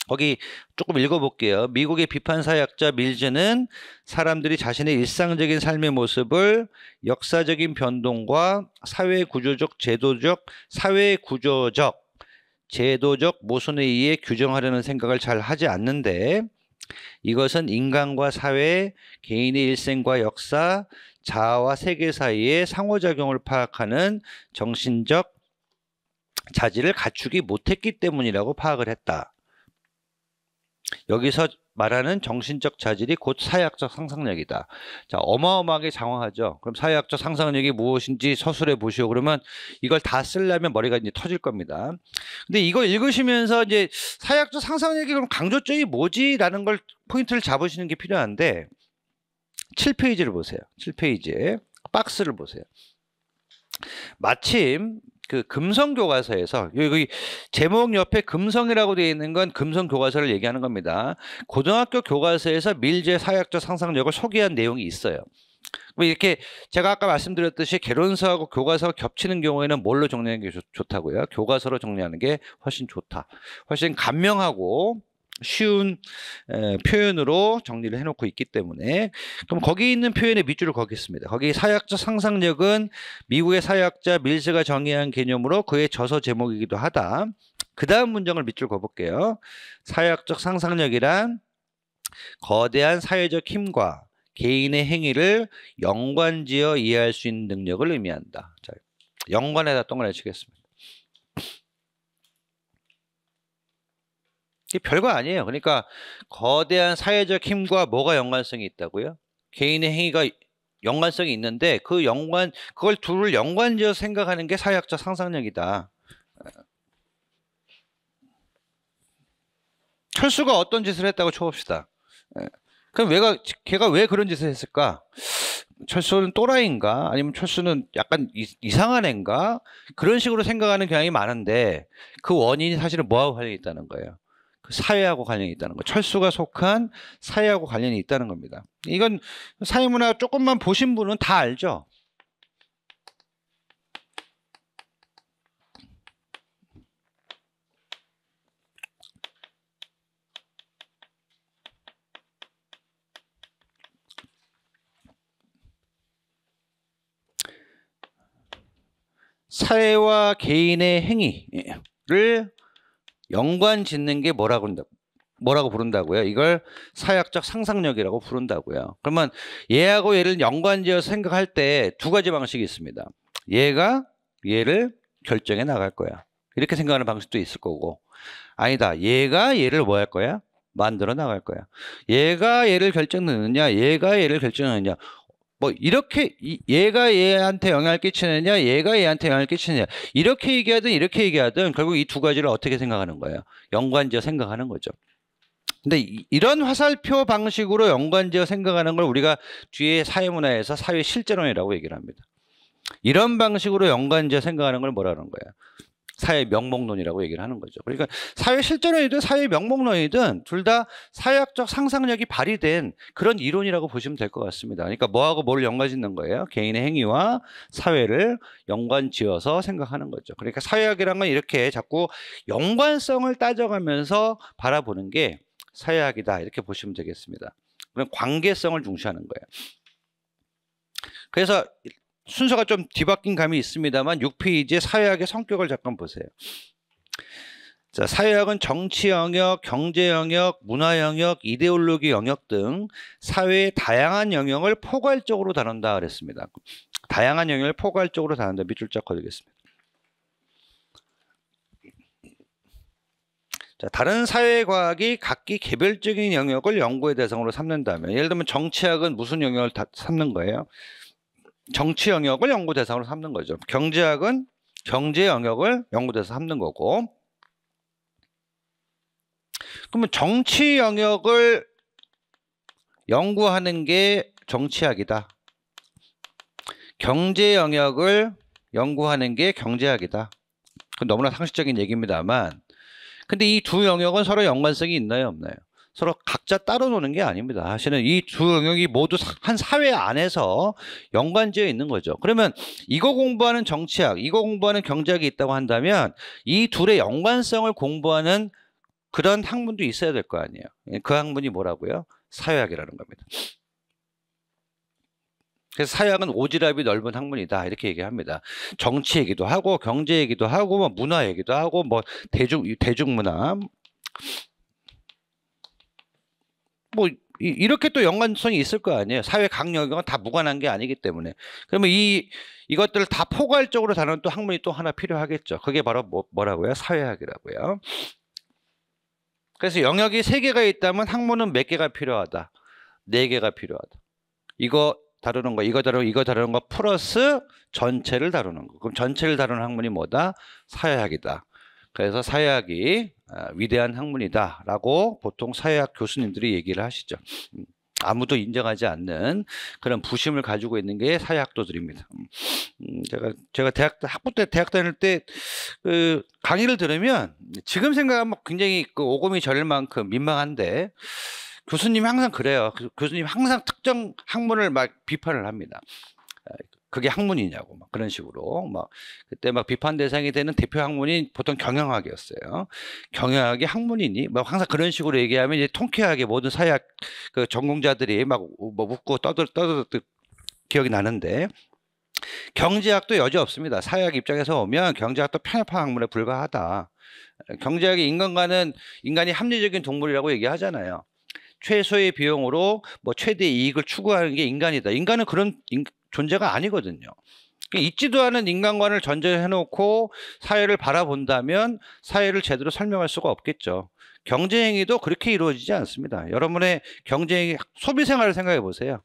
거기 조금 읽어볼게요. 미국의 비판사역자 밀즈는 사람들이 자신의 일상적인 삶의 모습을 역사적인 변동과 제도적 모순에 의해 규정하려는 생각을 잘 하지 않는데 이것은 인간과 사회, 개인의 일생과 역사, 자아와 세계 사이의 상호작용을 파악하는 정신적 자질을 갖추지 못했기 때문이라고 파악을 했다. 여기서 말하는 정신적 자질이 곧 사회학적 상상력이다. 자, 어마어마하게 장황하죠. 그럼 사회학적 상상력이 무엇인지 서술해 보시오. 그러면 이걸 다 쓰려면 머리가 이제 터질 겁니다. 근데 이거 읽으시면서 이제 사회학적 상상력이 그럼 강조점이 뭐지라는 걸 포인트를 잡으시는 게 필요한데 7페이지를 보세요. 7페이지에 박스를 보세요. 마침 그 금성 교과서에서 여기 제목 옆에 금성이라고 되어 있는 건 금성 교과서를 얘기하는 겁니다. 고등학교 교과서에서 밀즈의 사회학적 상상력을 소개한 내용이 있어요. 이렇게 제가 아까 말씀드렸듯이 개론서하고 교과서가 겹치는 경우에는 뭘로 정리하는 게 좋다고요? 교과서로 정리하는 게 훨씬 좋다. 훨씬 간명하고 쉬운 표현으로 정리를 해놓고 있기 때문에 그럼 거기 있는 표현의 밑줄을 그겠습니다. 거기 사회학적 상상력은 미국의 사회학자 밀스가 정의한 개념으로 그의 저서 제목이기도 하다. 그 다음 문장을 밑줄 그어볼게요. 사회학적 상상력이란 거대한 사회적 힘과 개인의 행위를 연관지어 이해할 수 있는 능력을 의미한다. 자, 연관에다 동그라미 치겠습니다. 별거 아니에요. 그러니까 거대한 사회적 힘과 뭐가 연관성이 있다고요? 개인의 행위가 연관성이 있는데 그걸 둘을 연관지어 생각하는 게 사회학적 상상력이다. 철수가 어떤 짓을 했다고 쳐봅시다. 그럼 걔가 왜 그런 짓을 했을까? 철수는 또라이인가? 아니면 철수는 약간 이상한 애인가? 그런 식으로 생각하는 경향이 많은데 그 원인이 사실은 뭐하고 관련이 있다는 거예요? 그 사회하고 관련이 있다는 거. 철수가 속한 사회하고 관련이 있다는 겁니다. 이건 사회문화 조금만 보신 분은 다 알죠? 사회와 개인의 행위를 연관 짓는 게 뭐라고 부른다고요? 이걸 사회학적 상상력이라고 부른다고요. 그러면 얘하고 얘를 연관지어서 생각할 때 두 가지 방식이 있습니다. 얘가 얘를 결정해 나갈 거야. 이렇게 생각하는 방식도 있을 거고, 아니다, 얘가 얘를 뭐 할 거야? 만들어 나갈 거야. 얘가 얘를 결정하느냐, 얘가 얘를 결정하느냐. 뭐 이렇게 얘가 얘한테 영향을 끼치느냐, 얘가 얘한테 영향을 끼치느냐. 이렇게 얘기하든 이렇게 얘기하든 결국 이 두 가지를 어떻게 생각하는 거예요? 연관지어 생각하는 거죠. 근데 이런 화살표 방식으로 연관지어 생각하는 걸 우리가 뒤에 사회문화에서 사회 실제론이라고 얘기를 합니다. 이런 방식으로 연관지어 생각하는 걸 뭐라는 거예요? 사회 명목론이라고 얘기를 하는 거죠. 그러니까 사회 실제론이든 사회 명목론이든 둘 다 사회학적 상상력이 발휘된 그런 이론이라고 보시면 될 것 같습니다. 그러니까 뭐하고 뭘 연관짓는 거예요? 개인의 행위와 사회를 연관지어서 생각하는 거죠. 그러니까 사회학이란 건 이렇게 자꾸 연관성을 따져가면서 바라보는 게 사회학이다 이렇게 보시면 되겠습니다. 그럼 관계성을 중시하는 거예요. 그래서 순서가 좀 뒤바뀐 감이 있습니다만 6페이지의 사회학의 성격을 잠깐 보세요. 자, 사회학은 정치 영역, 경제 영역, 문화 영역, 이데올로기 영역 등 사회의 다양한 영역을 포괄적으로 다룬다 그랬습니다. 다양한 영역을 포괄적으로 다룬다. 밑줄 쫙 그어두겠습니다. 자, 다른 사회과학이 각기 개별적인 영역을 연구의 대상으로 삼는다면, 예를 들면 정치학은 무슨 영역을 삼는 거예요? 정치 영역을 연구 대상으로 삼는 거죠. 경제학은 경제 영역을 연구 대상으로 삼는 거고. 그러면 정치 영역을 연구하는 게 정치학이다. 경제 영역을 연구하는 게 경제학이다. 그건 너무나 상식적인 얘기입니다만, 근데 이 두 영역은 서로 연관성이 있나요, 없나요? 서로 각자 따로 노는 게 아닙니다. 사실은 이 두 영역이 모두 한 사회 안에서 연관지어 있는 거죠. 그러면 이거 공부하는 정치학, 이거 공부하는 경제학이 있다고 한다면 이 둘의 연관성을 공부하는 그런 학문도 있어야 될 거 아니에요. 그 학문이 뭐라고요? 사회학이라는 겁니다. 그래서 사회학은 오지랖이 넓은 학문이다 이렇게 얘기합니다. 정치 얘기도 하고 경제 얘기도 하고 뭐 문화 얘기도 하고 뭐 대중문화 뭐 이렇게 또 연관성이 있을 거 아니에요. 사회 각 영역은 다 무관한 게 아니기 때문에. 그러면 이것들을 다 포괄적으로 다루는 또 학문이 또 하나 필요하겠죠. 그게 바로 뭐라고요? 사회학이라고요. 그래서 영역이 3개가 있다면 학문은 몇 개가 필요하다? 4개가 필요하다. 이거 다루는 거, 이거 다루는 거 플러스 전체를 다루는 거. 그럼 전체를 다루는 학문이 뭐다? 사회학이다. 그래서 사회학이 위대한 학문이다라고 보통 사회학 교수님들이 얘기를 하시죠. 아무도 인정하지 않는 그런 부심을 가지고 있는 게 사회학도들입니다. 제가 학부 때 대학 다닐 때 그 강의를 들으면 지금 생각하면 굉장히 그 오금이 저릴 만큼 민망한데 교수님이 항상 그래요. 교수님 항상 특정 학문을 막 비판을 합니다. 그게 학문이냐고 막 그런 식으로 막 그때 막 비판 대상이 되는 대표 학문이 보통 경영학이었어요. 경영학이 학문이니? 막 항상 그런 식으로 얘기하면 이제 통쾌하게 모든 사회학 그 전공자들이 막 뭐 웃고 떠들 기억이 나는데 경제학도 여지 없습니다. 사회학 입장에서 오면 경제학도 편협한 학문에 불과하다. 경제학이 인간이 합리적인 동물이라고 얘기하잖아요. 최소의 비용으로 뭐 최대 이익을 추구하는 게 인간이다. 인간은 그런 존재가 아니거든요. 있지도 않은 인간관을 전제해놓고 사회를 바라본다면 사회를 제대로 설명할 수가 없겠죠. 경제행위도 그렇게 이루어지지 않습니다. 여러분의 경제행위, 소비생활을 생각해 보세요.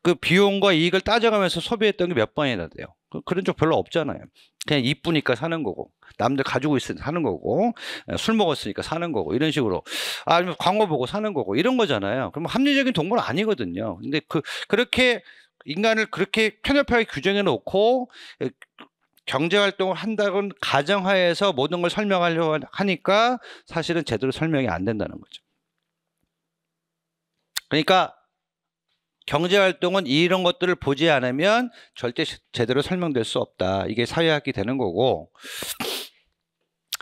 그 비용과 이익을 따져가면서 소비했던 게 몇 번이나 돼요. 그런 적 별로 없잖아요. 그냥 이쁘니까 사는 거고, 남들 가지고 있으니까 사는 거고, 술 먹었으니까 사는 거고, 이런 식으로. 아니면 광고 보고 사는 거고, 이런 거잖아요. 그럼 합리적인 동물은 아니거든요. 근데 그렇게 인간을 그렇게 편협하게 규정해 놓고 경제활동을 한다는 가정하에서 모든 걸 설명하려고 하니까 사실은 제대로 설명이 안 된다는 거죠. 그러니까 경제활동은 이런 것들을 보지 않으면 절대 제대로 설명될 수 없다. 이게 사회학이 되는 거고,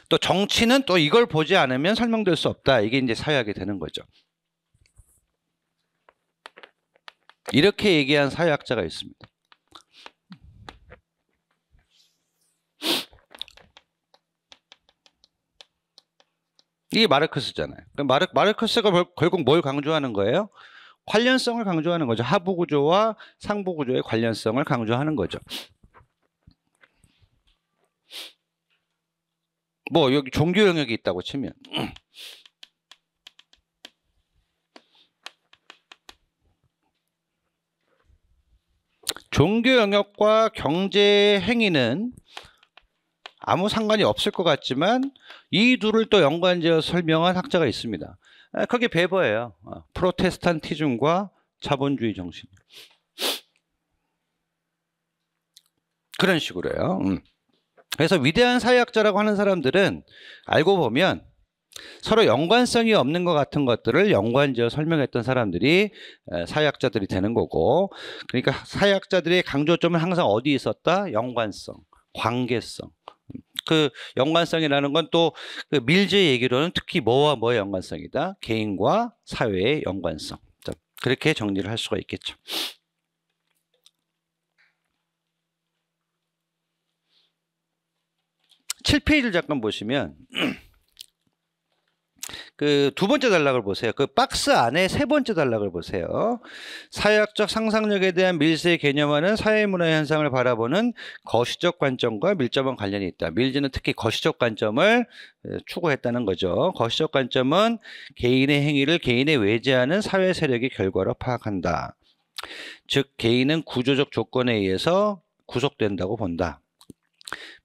또 정치는 또 이걸 보지 않으면 설명될 수 없다. 이게 이제 사회학이 되는 거죠. 이렇게 얘기한 사회학자가 있습니다. 이게 마르크스잖아요. 마르크스가 결국 뭘 강조하는 거예요? 관련성을 강조하는 거죠. 하부 구조와 상부 구조의 관련성을 강조하는 거죠. 뭐 여기 종교 영역이 있다고 치면 종교 영역과 경제 행위는 아무 상관이 없을 것 같지만 이 둘을 또 연관지어 설명한 학자가 있습니다. 그게 베버예요. 프로테스탄티즘과 자본주의 정신. 그런 식으로요. 그래서 위대한 사회학자라고 하는 사람들은 알고 보면 서로 연관성이 없는 것 같은 것들을 연관지어 설명했던 사람들이 사회학자들이 되는 거고, 그러니까 사회학자들의 강조점은 항상 어디에 있었다? 연관성, 관계성. 그 연관성이라는 건 또 그 밀즈의 얘기로는 특히 뭐와 뭐의 연관성이다? 개인과 사회의 연관성. 그렇게 정리를 할 수가 있겠죠. 7페이지를 잠깐 보시면 그 두 번째 단락을 보세요. 그 박스 안에 세 번째 단락을 보세요. 사회학적 상상력에 대한 밀즈의 개념화는 사회문화 현상을 바라보는 거시적 관점과 밀접한 관련이 있다. 밀즈는 특히 거시적 관점을 추구했다는 거죠. 거시적 관점은 개인의 행위를 개인에 외재하는 사회 세력의 결과로 파악한다. 즉 개인은 구조적 조건에 의해서 구속된다고 본다.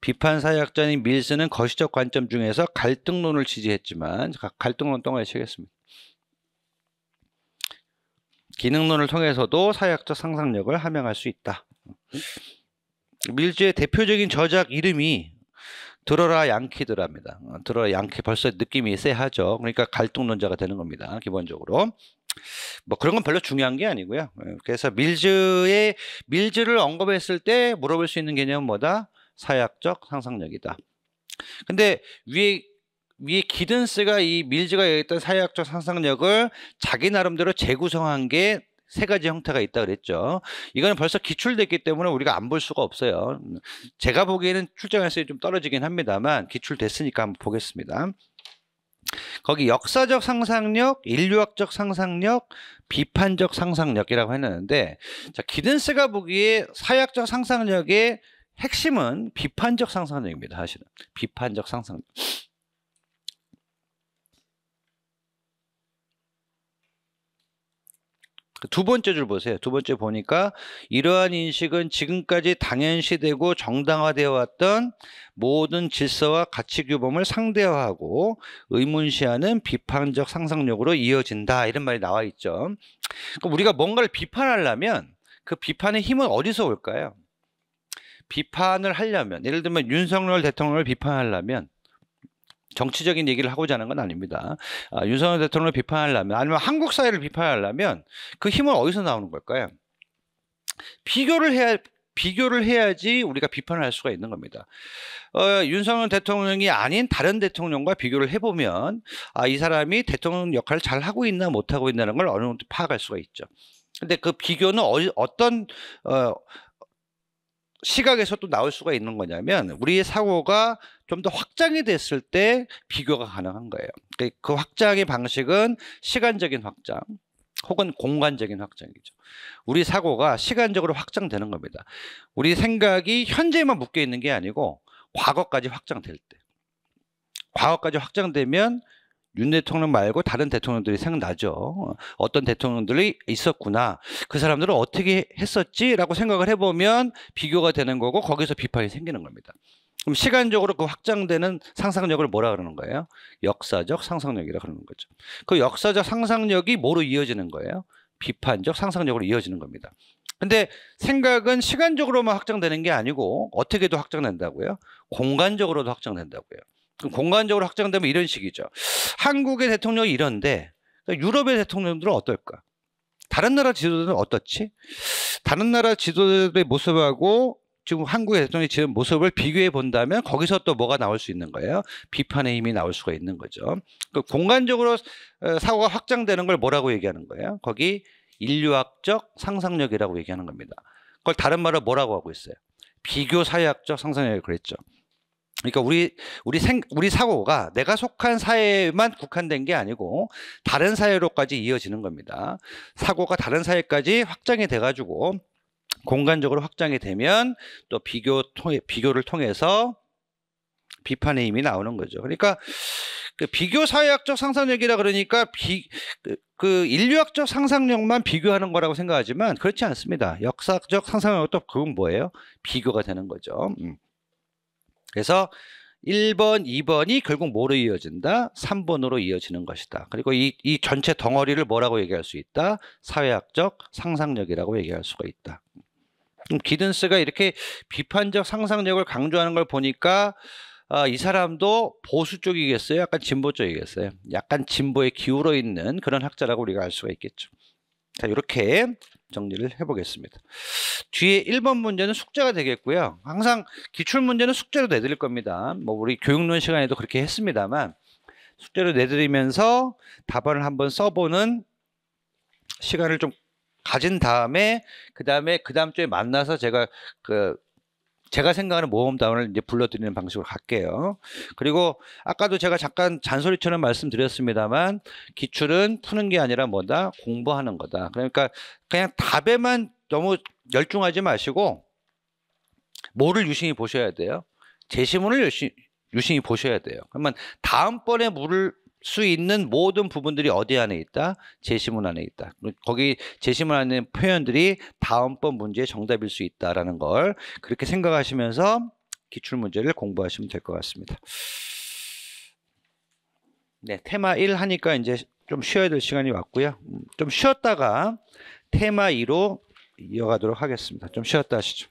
비판 사회학자인 밀스는 거시적 관점 중에서 갈등론을 지지했지만 갈등론 동안에 치겠습니다. 기능론을 통해서도 사회학적 상상력을 함양할 수 있다. 밀즈의 대표적인 저작 이름이 들어라 양키드랍니다. 들어라 양키, 벌써 느낌이 쎄하죠. 그러니까 갈등론자가 되는 겁니다. 기본적으로. 뭐 그런 건 별로 중요한 게 아니고요. 그래서 밀즈를 언급했을 때 물어볼 수 있는 개념은 뭐다? 사회학적 상상력이다. 근데 위에 기든스가 이 밀즈가 얘기했던 사회학적 상상력을 자기 나름대로 재구성한 게 세 가지 형태가 있다 그랬죠. 이거는 벌써 기출됐기 때문에 우리가 안 볼 수가 없어요. 제가 보기에는 출제가능성이 좀 떨어지긴 합니다만 기출됐으니까 한번 보겠습니다. 거기 역사적 상상력, 인류학적 상상력, 비판적 상상력이라고 해놨는데, 자, 기든스가 보기에 사회학적 상상력의 핵심은 비판적 상상력입니다. 사실은 비판적 상상력. 두 번째 줄 보세요. 두 번째 보니까 이러한 인식은 지금까지 당연시되고 정당화되어 왔던 모든 질서와 가치 규범을 상대화하고 의문시하는 비판적 상상력으로 이어진다. 이런 말이 나와 있죠. 그럼 우리가 뭔가를 비판하려면 그 비판의 힘은 어디서 올까요? 비판을 하려면, 예를 들면 윤석열 대통령을 비판하려면, 정치적인 얘기를 하고자 하는 건 아닙니다. 윤석열 대통령을 비판하려면, 아니면 한국 사회를 비판하려면 그 힘은 어디서 나오는 걸까요? 비교를 해야지 우리가 비판을 할 수가 있는 겁니다. 윤석열 대통령이 아닌 다른 대통령과 비교를 해보면 이 사람이 대통령 역할을 잘 하고 있나 못하고 있나는 걸 어느 정도 파악할 수가 있죠. 근데 그 비교는 어떤 시각에서 또 나올 수가 있는 거냐면 우리의 사고가 좀 더 확장이 됐을 때 비교가 가능한 거예요. 그 확장의 방식은 시간적인 확장 혹은 공간적인 확장이죠. 우리 사고가 시간적으로 확장되는 겁니다. 우리 생각이 현재에만 묶여 있는 게 아니고 과거까지 확장될 때, 과거까지 확장되면 윤 대통령 말고 다른 대통령들이 생각나죠. 어떤 대통령들이 있었구나. 그 사람들은 어떻게 했었지? 라고 생각을 해보면 비교가 되는 거고 거기서 비판이 생기는 겁니다. 그럼 시간적으로 그 확장되는 상상력을 뭐라 그러는 거예요? 역사적 상상력이라 그러는 거죠. 그 역사적 상상력이 뭐로 이어지는 거예요? 비판적 상상력으로 이어지는 겁니다. 근데 생각은 시간적으로만 확장되는 게 아니고 어떻게도 확장된다고요? 공간적으로도 확장된다고요. 공간적으로 확장되면 이런 식이죠. 한국의 대통령이 이런데 유럽의 대통령들은 어떨까? 다른 나라 지도자들은 어떻지? 다른 나라 지도자들의 모습하고 지금 한국의 대통령이 지금 모습을 비교해 본다면 거기서 또 뭐가 나올 수 있는 거예요? 비판의 힘이 나올 수가 있는 거죠. 그 공간적으로 사고가 확장되는 걸 뭐라고 얘기하는 거예요? 거기 인류학적 상상력이라고 얘기하는 겁니다. 그걸 다른 말로 뭐라고 하고 있어요? 비교 사회학적 상상력이라고 그랬죠. 그러니까 우리 사고가 내가 속한 사회에만 국한된 게 아니고 다른 사회로까지 이어지는 겁니다. 사고가 다른 사회까지 확장이 돼가지고 공간적으로 확장이 되면 또 비교를 통해서 비판의 힘이 나오는 거죠. 그러니까 그 비교 사회학적 상상력이라 그러니까 그 인류학적 상상력만 비교하는 거라고 생각하지만 그렇지 않습니다. 역사적 상상력도 그건 뭐예요? 비교가 되는 거죠. 그래서 1번, 2번이 결국 뭐로 이어진다? 3번으로 이어지는 것이다. 그리고 이 전체 덩어리를 뭐라고 얘기할 수 있다? 사회학적 상상력이라고 얘기할 수가 있다. 기든스가 이렇게 비판적 상상력을 강조하는 걸 보니까 이 사람도 보수 쪽이겠어요? 약간 진보 쪽이겠어요? 약간 진보에 기울어 있는 그런 학자라고 우리가 알 수가 있겠죠. 자, 이렇게 정리를 해보겠습니다. 뒤에 1번 문제는 숙제가 되겠고요. 항상 기출문제는 숙제로 내드릴 겁니다. 뭐 우리 교육론 시간에도 그렇게 했습니다만 숙제로 내드리면서 답안을 한번 써보는 시간을 좀 가진 다음에 그 다음 주에 만나서 제가 생각하는 모범 답안을 이제 불러드리는 방식으로 갈게요. 그리고 아까도 제가 잠깐 잔소리처럼 말씀드렸습니다만 기출은 푸는 게 아니라 뭐다? 공부하는 거다. 그러니까 그냥 답에만 너무 열중하지 마시고 뭐를 유심히 보셔야 돼요? 제시문을 유심히 보셔야 돼요. 그러면 다음번에 물을 수 있는 모든 부분들이 어디 안에 있다? 제시문 안에 있다. 거기 제시문 안에 있는 표현들이 다음번 문제의 정답일 수 있다라는 걸 그렇게 생각하시면서 기출문제를 공부하시면 될 것 같습니다. 네, 테마 1 하니까 이제 좀 쉬어야 될 시간이 왔고요. 좀 쉬었다가 테마 2로 이어가도록 하겠습니다. 좀 쉬었다 하시죠.